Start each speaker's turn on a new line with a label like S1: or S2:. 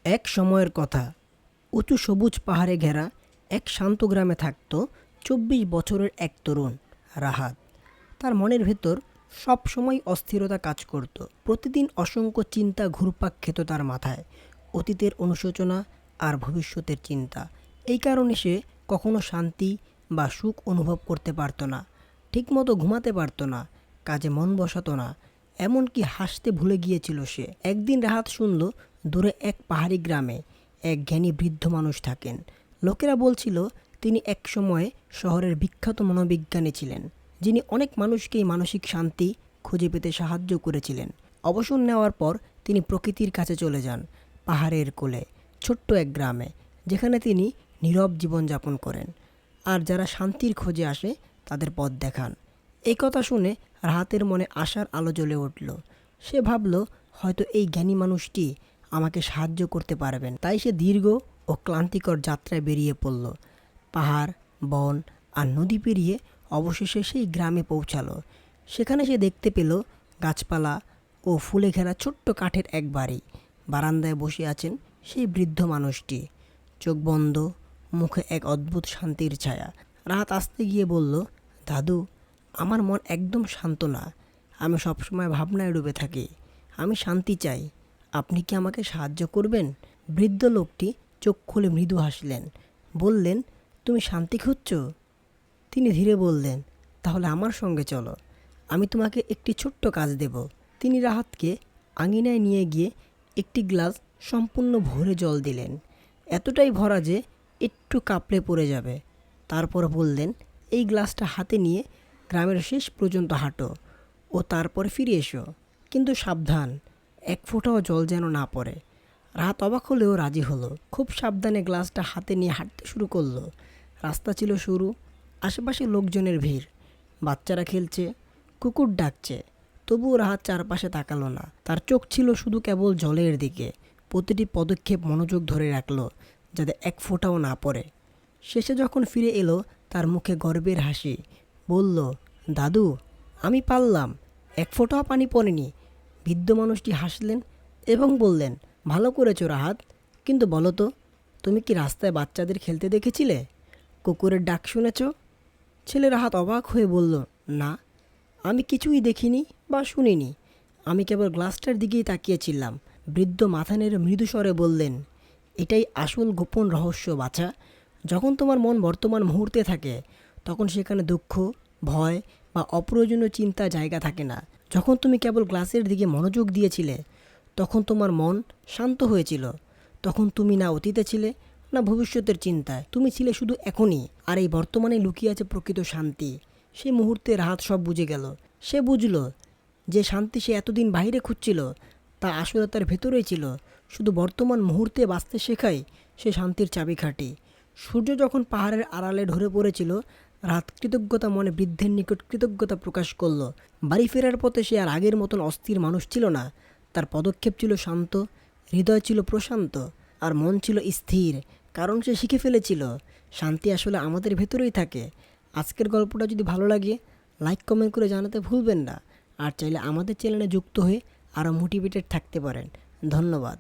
S1: এক সময়ের কথা, উঁচু সবুজ পাহাড়ে ঘেরা এক শান্ত গ্রামে থাকত ২৪ বছরের এক তরুণ, রাহাত। তার মনের ভেতর সব সময় অস্থিরতা কাজ করত। প্রতিদিন অসংখ্য চিন্তা ঘুরপাক খেত তার মাথায়, অতীতের অনুশোচনা আর ভবিষ্যতের চিন্তা। এই কারণে সে কখনো শান্তি বা সুখ অনুভব করতে পারত না, ঠিকমতো ঘুমাতে পারত না, কাজে মন বসাতো না, এমনকি হাসতে ভুলে গিয়েছিল সে। একদিন রাহাত শুনল দূরে এক পাহাড়ি গ্রামে এক জ্ঞানী বৃদ্ধ মানুষ থাকেন। লোকেরা বলছিল তিনি এক সময়ে শহরের বিখ্যাত মনোবিজ্ঞানী ছিলেন, যিনি অনেক মানুষকেই মানসিক শান্তি খুঁজে পেতে সাহায্য করেছিলেন। অবসর নেওয়ার পর তিনি প্রকৃতির কাছে চলে যান, পাহাড়ের কোলে ছোট্ট এক গ্রামে, যেখানে তিনি নীরব জীবনযাপন করেন আর যারা শান্তির খোঁজে আসে তাদের পথ দেখান। এই কথা শুনে রাহাতের মনে আশার আলো জ্বলে উঠল। সে ভাবল, হয়তো এই জ্ঞানী মানুষটি আমাকে সাহায্য করতে পারবেন। তাই সে দীর্ঘ ও ক্লান্তিকর যাত্রায় বেরিয়ে পড়ল। পাহাড়, বন আর নদী পেরিয়ে অবশেষে সেই গ্রামে পৌঁছালো। সেখানে সে দেখতে পেল গাছপালা ও ফুলে ঘেরা ছোট্ট কাঠের এক বাড়ি। বারান্দায় বসে আছেন সেই বৃদ্ধ মানুষটি, চোখ বন্ধ, মুখে এক অদ্ভুত শান্তির ছায়া। রাহাত আস্তে গিয়ে বলল, দাদু, আমার মন একদম শান্ত না। আমি সবসময় ভাবনায় ডুবে থাকি। আমি শান্তি চাই। আপনি কি আমাকে সাহায্য করবেন? বৃদ্ধ লোকটি চোখ খুলে মৃদু হাসলেন, বললেন, তুমি শান্তি খুঁজছ? তিনি ধীরে বললেন, তাহলে আমার সঙ্গে চলো, আমি তোমাকে একটি ছোট্ট কাজ দেব। তিনি রাহাতকে আঙিনায় নিয়ে গিয়ে একটি গ্লাস সম্পূর্ণ ভরে জল দিলেন, এতটাই ভরা যে একটু কাপড়ে পড়ে যাবে। তারপর বললেন, এই গ্লাসটা হাতে নিয়ে গ্রামের শেষ পর্যন্ত হাঁটো ও তারপর ফিরে এসো, কিন্তু সাবধান, এক ফোঁটাও জল যেন না পড়ে। রাহাত অবাক হলেও রাজি হলো। খুব সাবধানে গ্লাসটা হাতে নিয়ে হাঁটতে শুরু করলো। রাস্তা ছিল সরু, আশেপাশে লোকজনের ভিড়, বাচ্চারা খেলছে, কুকুর ডাকছে। তবুও রাহাত চারপাশে তাকালো না। তার চোখ ছিল শুধু কেবল জলের দিকে। প্রতিটি পদক্ষেপ মনোযোগ ধরে রাখলো, যাতে এক ফোঁটাও না পড়ে। শেষে যখন ফিরে এলো, তার মুখে গর্বের হাসি। বলল, দাদু, আমি পারলাম, এক ফোঁটাও পানি পড়েনি। বৃদ্ধ মানুষটি হাসলেন এবং বললেন, ভালো করেছো রাহাত, কিন্তু বলো তো, তুমি কি রাস্তায় বাচ্চাদের খেলতে দেখেছিলে? কুকুরের ডাক শুনেছ? ছেলে রাহাত অবাক হয়ে বলল, না, আমি কিছুই দেখিনি বা শুনিনি। আমি কেবল গ্লাসটার দিকেই তাকিয়েছিলাম। বৃদ্ধ মাথা নেড়ে মৃদু স্বরে বললেন, এটাই আসল গোপন রহস্য বাছা। যখন তোমার মন বর্তমান মুহূর্তে থাকে, তখন সেখানে দুঃখ, ভয় বা অপ্রয়োজনীয় চিন্তা জায়গা থাকে না। যখন তুমি কেবল গ্লাসের দিকে মনোযোগ দিয়েছিলে, তখন তোমার মন শান্ত হয়েছিল। তখন তুমি না অতীতে ছিলে, না ভবিষ্যতের চিন্তায়, তুমি ছিলে শুধু এখনই। আর এই বর্তমানে লুকিয়ে আছে প্রকৃত শান্তি। সেই মুহূর্তে রাহাত সব বুঝে গেল। সে বুঝল যে শান্তি সে এতদিন বাইরে খুঁজছিল, তা আসলে তার ভেতরেই ছিল। শুধু বর্তমান মুহূর্তে বাঁচতে শেখাই সে শান্তির চাবিকাঠি। সূর্য যখন পাহাড়ের আড়ালে ঢলে পড়েছিল, রাত কৃতজ্ঞতা মনে বৃদ্ধের নিকট কৃতজ্ঞতা প্রকাশ করল। বাড়ি ফেরার পথে সে আর আগের মতন অস্থির মানুষ ছিল না। তার পদক্ষেপ ছিল শান্ত, হৃদয় ছিল প্রশান্ত, আর মন ছিল স্থির। কারণ সে শিখে ফেলেছিল, শান্তি আসলে আমাদের ভেতরেই থাকে। আজকের গল্পটা যদি ভালো লাগে, লাইক কমেন্ট করে জানাতে ভুলবেন না। আর চাইলে আমাদের চ্যানেলে যুক্ত হয়ে আরও মোটিভেটেড থাকতে পারেন। ধন্যবাদ।